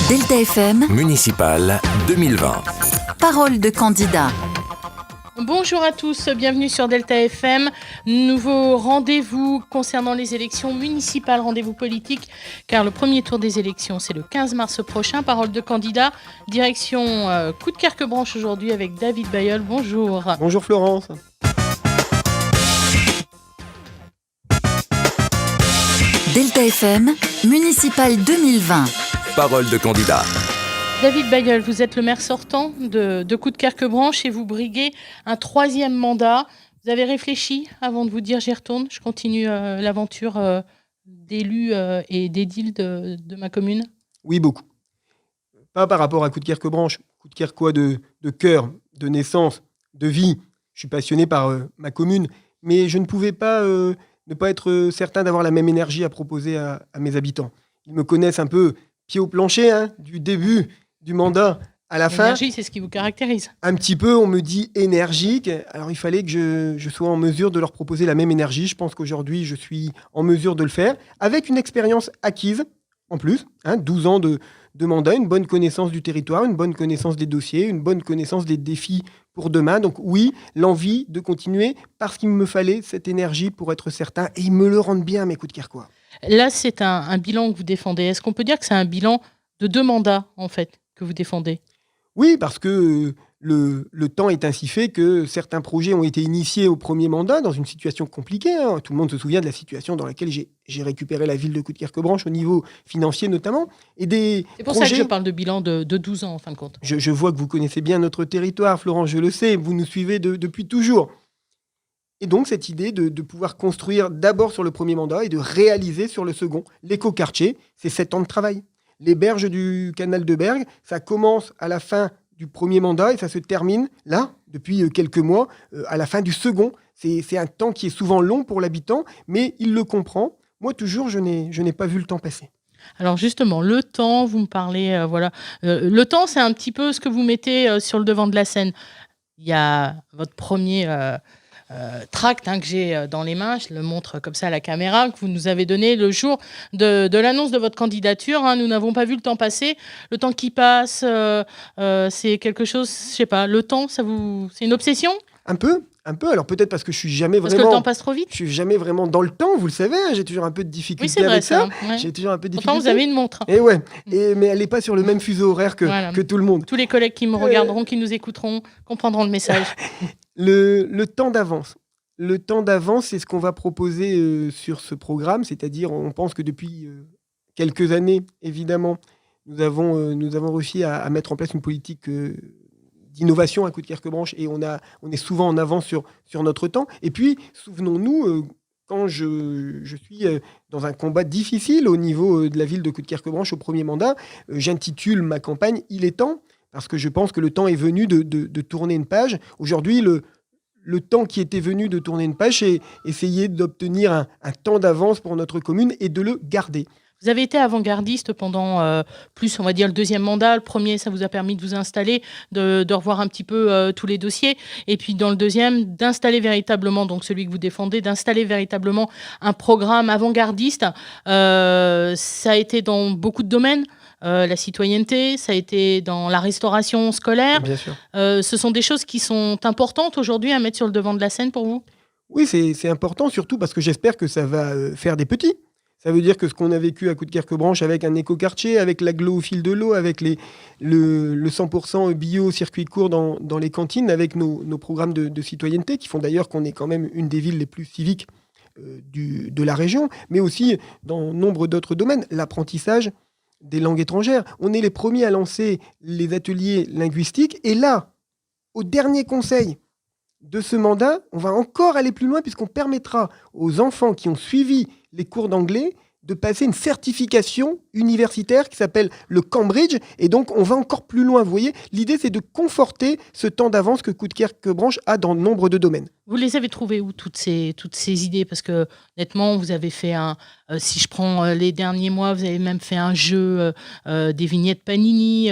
Delta FM, Municipal 2020. parole de candidat. Bonjour à tous, bienvenue sur Delta FM. Nouveau rendez-vous concernant les élections municipales, rendez-vous politique, car le premier tour des élections, c'est le 15 mars prochain. Parole de candidat, direction Coudekerque-Branche aujourd'hui avec David Bayeul. Bonjour. Bonjour Florence. Delta FM, Municipal 2020. Parole de candidat. David Bayeul, vous êtes le maire sortant de Coudekerque-Branche et vous briguez un troisième mandat. Vous avez réfléchi avant de vous dire j'y retourne, je continue l'aventure d'élu et d'édile de ma commune? Oui, beaucoup. Pas par rapport à Coudekerque-Branche. Coudekerquois de cœur, de naissance, de vie. Je suis passionné par ma commune, mais je ne pouvais pas ne pas être certain d'avoir la même énergie à proposer à mes habitants. Ils me connaissent un peu pied au plancher, du début du mandat à la fin. L'énergie, c'est ce qui vous caractérise. Un petit peu, on me dit énergique. Alors, il fallait que je sois en mesure de leur proposer la même énergie. Je pense qu'aujourd'hui, je suis en mesure de le faire, avec une expérience acquise, en plus, 12 ans de mandat, une bonne connaissance du territoire, une bonne connaissance des dossiers, une bonne connaissance des défis pour demain. Donc oui, l'envie de continuer, parce qu'il me fallait cette énergie pour être certain, et ils me le rendent bien, mes Coudekerquois. Là, c'est un bilan que vous défendez. Est-ce qu'on peut dire que c'est un bilan de 2 mandats, en fait, que vous défendez? Oui, parce que le temps est ainsi fait que certains projets ont été initiés au premier mandat dans une situation compliquée. Tout le monde se souvient de la situation dans laquelle j'ai récupéré la ville de Coudekerque-Branche au niveau financier notamment. Et c'est pour ça que je parle de bilan de 12 ans, en fin de compte. Je vois que vous connaissez bien notre territoire, Florent, je le sais, vous nous suivez depuis toujours. Et donc, cette idée de pouvoir construire d'abord sur le premier mandat et de réaliser sur le second. L'écoquartier, c'est 7 ans de travail. Les berges du canal de Bergue, ça commence à la fin du premier mandat et ça se termine, là, depuis quelques mois, à la fin du second. C'est un temps qui est souvent long pour l'habitant, mais il le comprend. Moi, toujours, je n'ai pas vu le temps passer. Alors justement, le temps, vous me parlez, le temps, c'est un petit peu ce que vous mettez sur le devant de la scène. Il y a votre premier tract que j'ai dans les mains, je le montre comme ça à la caméra, que vous nous avez donné le jour de l'annonce de votre candidature. Nous n'avons pas vu le temps passer. Le temps qui passe, c'est quelque chose, je sais pas, le temps, c'est une obsession? Un peu. Alors peut-être parce que je suis jamais Parce que le temps passe trop vite. Je suis jamais vraiment dans le temps, vous le savez. J'ai toujours un peu de difficulté vrai, avec ça. Ouais. J'ai toujours un peu de difficulté. Pourtant, vous avez une montre. Et ouais. Mais elle n'est pas sur le même fuseau horaire que tout le monde. Tous les collègues qui me regarderont, qui nous écouteront, comprendront le message. Le temps d'avance. Le temps d'avance, c'est ce qu'on va proposer sur ce programme. C'est-à-dire, on pense que depuis quelques années, évidemment, nous avons réussi à mettre en place une politique d'innovation à Coudekerque-Branche et on est souvent en avance sur notre temps. Et puis, souvenons-nous, quand je suis dans un combat difficile au niveau de la ville de Coudekerque-Branche au premier mandat, j'intitule ma campagne « Il est temps », parce que je pense que le temps est venu de tourner une page. Aujourd'hui, le temps qui était venu de tourner une page, c'est essayer d'obtenir un temps d'avance pour notre commune et de le garder. Vous avez été avant-gardiste pendant plus, on va dire, le deuxième mandat. Le premier, ça vous a permis de vous installer, de revoir un petit peu tous les dossiers. Et puis dans le deuxième, d'installer véritablement, donc celui que vous défendez, d'installer véritablement un programme avant-gardiste. Ça a été dans beaucoup de domaines. La citoyenneté, ça a été dans la restauration scolaire. Bien sûr. Ce sont des choses qui sont importantes aujourd'hui à mettre sur le devant de la scène pour vous? Oui, c'est important, surtout parce que j'espère que ça va faire des petits. Ça veut dire que ce qu'on a vécu à Coudekerque-Branche avec un écoquartier, avec l'agglo au fil de l'eau, avec le 100% bio circuit court dans les cantines, avec nos programmes de citoyenneté, qui font d'ailleurs qu'on est quand même une des villes les plus civiques de la région, mais aussi dans nombre d'autres domaines. L'apprentissage des langues étrangères. On est les premiers à lancer les ateliers linguistiques. Et là, au dernier conseil de ce mandat, on va encore aller plus loin puisqu'on permettra aux enfants qui ont suivi les cours d'anglais de passer une certification universitaire qui s'appelle le Cambridge. Et donc, on va encore plus loin. Vous voyez, l'idée, c'est de conforter ce temps d'avance que Coudekerque-Branche a dans nombre de domaines. Vous les avez trouvées où, toutes ces idées? Parce que, honnêtement, vous avez fait si je prends les derniers mois, vous avez même fait un jeu, des vignettes Panini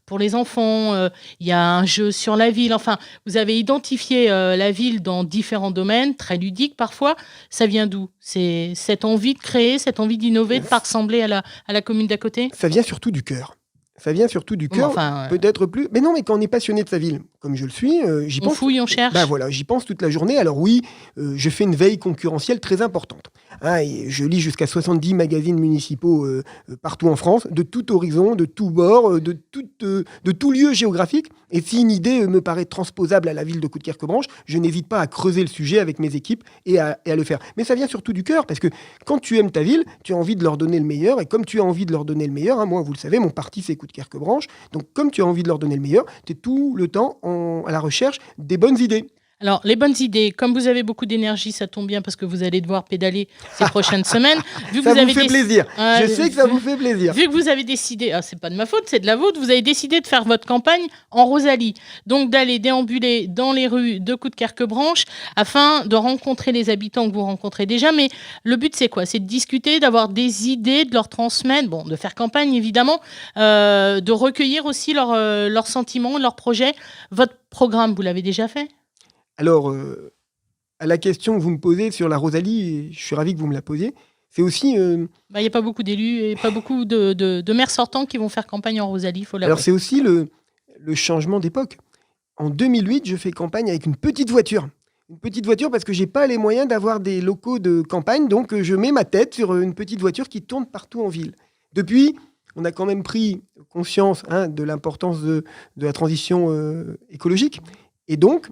pour les enfants. Il y a un jeu sur la ville. Enfin, vous avez identifié la ville dans différents domaines, très ludiques parfois. Ça vient d'où? C'est cette envie de créer, cette envie d'innover, de ne pas ressembler à la commune d'à côté? Ça vient surtout du cœur. Ça vient surtout du cœur, Enfin, peut-être plus. Mais non, mais quand on est passionné de sa ville, comme je le suis, j'y on pense. fouille, on cherche. Ben voilà, j'y pense toute la journée. Alors oui, je fais une veille concurrentielle très importante. Hein, et je lis jusqu'à 70 magazines municipaux partout en France, de tout horizon, de tout bord, de tout lieu géographique. Et si une idée me paraît transposable à la ville de Coudekerque-Branche, je n'hésite pas à creuser le sujet avec mes équipes et à le faire. Mais ça vient surtout du cœur, parce que quand tu aimes ta ville, tu as envie de leur donner le meilleur. Et comme tu as envie de leur donner le meilleur, hein, moi, vous le savez, mon parti, c'est Coudekerque-Branche. Donc, comme tu as envie de leur donner le meilleur, tu es tout le temps à la recherche des bonnes idées. Alors, les bonnes idées, comme vous avez beaucoup d'énergie, ça tombe bien parce que vous allez devoir pédaler ces prochaines semaines. Vu que Ça vous avez fait plaisir. Je sais que ça vous fait plaisir. Vu que vous avez décidé, c'est pas de ma faute, c'est de la vôtre, vous avez décidé de faire votre campagne en Rosalie. Donc, d'aller déambuler dans les rues de Coudekerque-Branche afin de rencontrer les habitants que vous rencontrez déjà. Mais le but, c'est quoi ? C'est de discuter, d'avoir des idées, de leur transmettre, bon, de faire campagne évidemment, de recueillir aussi leurs sentiments, leurs projets. Votre programme, vous l'avez déjà fait ? Alors, à la question que vous me posez sur la Rosalie, et je suis ravi que vous me la posiez, c'est aussi... Il n'y a pas beaucoup d'élus et pas beaucoup de maires sortants qui vont faire campagne en Rosalie, il faut l'avouer. Alors, c'est aussi le changement d'époque. En 2008, je fais campagne avec une petite voiture. Une petite voiture parce que je n'ai pas les moyens d'avoir des locaux de campagne, donc je mets ma tête sur une petite voiture qui tourne partout en ville. Depuis, on a quand même pris conscience de l'importance de la transition écologique. Et donc,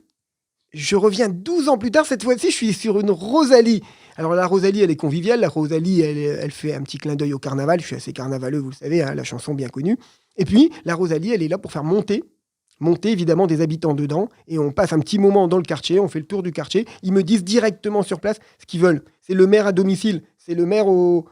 je reviens 12 ans plus tard, cette fois-ci, je suis sur une Rosalie. Alors la Rosalie, elle est conviviale, la Rosalie, elle fait un petit clin d'œil au carnaval, je suis assez carnavaleux, vous le savez, la chanson bien connue. Et puis, la Rosalie, elle est là pour faire monter évidemment des habitants dedans, et on passe un petit moment dans le quartier, on fait le tour du quartier, ils me disent directement sur place ce qu'ils veulent. C'est le maire à domicile, c'est le maire au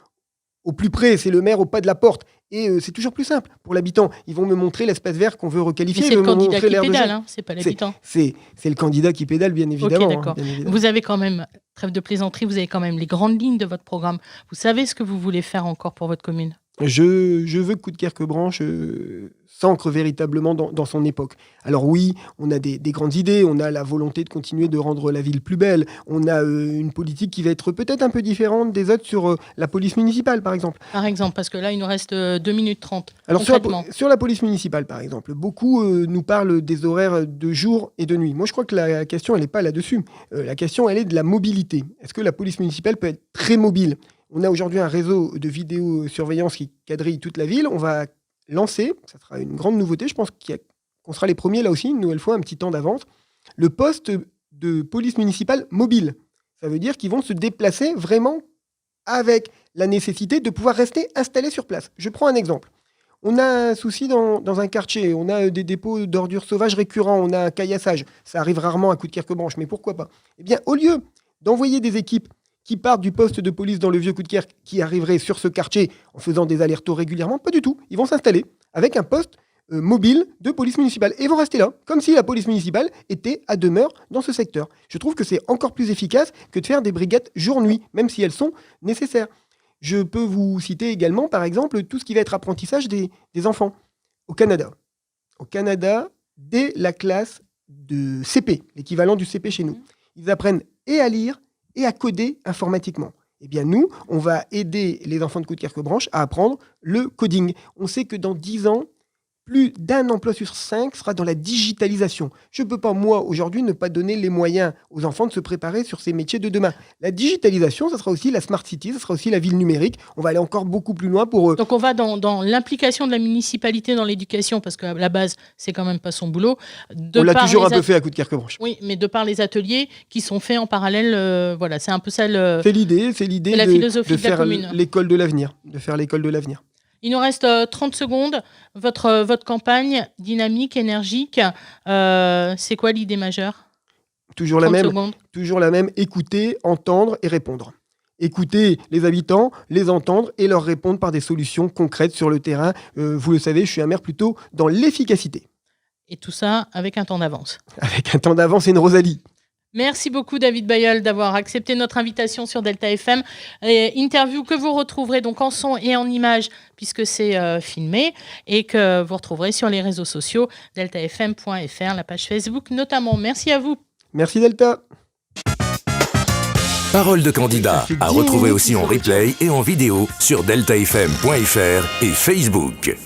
plus près, c'est le maire au pas de la porte. Et c'est toujours plus simple pour l'habitant. Ils vont me montrer l'espace vert qu'on veut requalifier. Mais c'est le candidat qui pédale, c'est pas l'habitant. C'est le candidat qui pédale, bien évidemment. Ok, d'accord. Vous avez quand même, trêve de plaisanterie, vous avez quand même les grandes lignes de votre programme. Vous savez ce que vous voulez faire encore pour votre commune ? Je veux que Coudekerque-Branche s'ancre véritablement dans son époque. Alors oui, on a des grandes idées, on a la volonté de continuer de rendre la ville plus belle, on a une politique qui va être peut-être un peu différente des autres sur la police municipale, par exemple. Par exemple, parce que là, il nous reste 2 minutes 30. Alors sur la police municipale, par exemple, beaucoup nous parlent des horaires de jour et de nuit. Moi, je crois que la question, elle n'est pas là-dessus. La question, elle est de la mobilité. Est-ce que la police municipale peut être très mobile ? On a aujourd'hui un réseau de vidéosurveillance qui quadrille toute la ville. On va lancer, ça sera une grande nouveauté, je pense qu'on sera les premiers là aussi, une nouvelle fois, un petit temps d'avance, le poste de police municipale mobile. Ça veut dire qu'ils vont se déplacer vraiment avec la nécessité de pouvoir rester installés sur place. Je prends un exemple. On a un souci dans un quartier, on a des dépôts d'ordures sauvages récurrents, on a un caillassage. Ça arrive rarement à Coudekerque-Branche, mais pourquoi pas ? Eh bien, au lieu d'envoyer des équipes qui partent du poste de police dans le vieux Coudekerque, qui arriveraient sur ce quartier en faisant des allers-retours régulièrement, pas du tout. Ils vont s'installer avec un poste mobile de police municipale. Et ils vont rester là, comme si la police municipale était à demeure dans ce secteur. Je trouve que c'est encore plus efficace que de faire des brigades jour-nuit, même si elles sont nécessaires. Je peux vous citer également, par exemple, tout ce qui va être apprentissage des enfants. Au Canada, dès la classe de CP, l'équivalent du CP chez nous, ils apprennent et à lire et à coder informatiquement. Eh bien, nous, on va aider les enfants de Coudekerque-Branche à apprendre le coding. On sait que dans 10 ans, plus d'1 emploi sur 5 sera dans la digitalisation. Je ne peux pas, moi, aujourd'hui, ne pas donner les moyens aux enfants de se préparer sur ces métiers de demain. La digitalisation, ça sera aussi la smart city, ça sera aussi la ville numérique. On va aller encore beaucoup plus loin pour eux. Donc, on va dans l'implication de la municipalité dans l'éducation, parce qu'à la base, c'est quand même pas son boulot. On l'a toujours un peu fait à Coudekerque-Branche. Oui, mais de par les ateliers qui sont faits en parallèle, voilà, c'est un peu ça C'est l'idée la philosophie de faire l'école de l'avenir, Il nous reste 30 secondes. Votre campagne dynamique, énergique, c'est quoi l'idée majeure ? Toujours la même, écouter, entendre et répondre. Écouter les habitants, les entendre et leur répondre par des solutions concrètes sur le terrain. Vous le savez, je suis un maire plutôt dans l'efficacité. Et tout ça avec un temps d'avance. Avec un temps d'avance et une Rosalie. Merci beaucoup David Bayeul d'avoir accepté notre invitation sur Delta FM. Interview que vous retrouverez donc en son et en image puisque c'est filmé et que vous retrouverez sur les réseaux sociaux deltafm.fr, la page Facebook notamment. Merci à vous. Merci Delta. Parole de candidat à retrouver aussi en replay et en vidéo sur deltafm.fr et Facebook.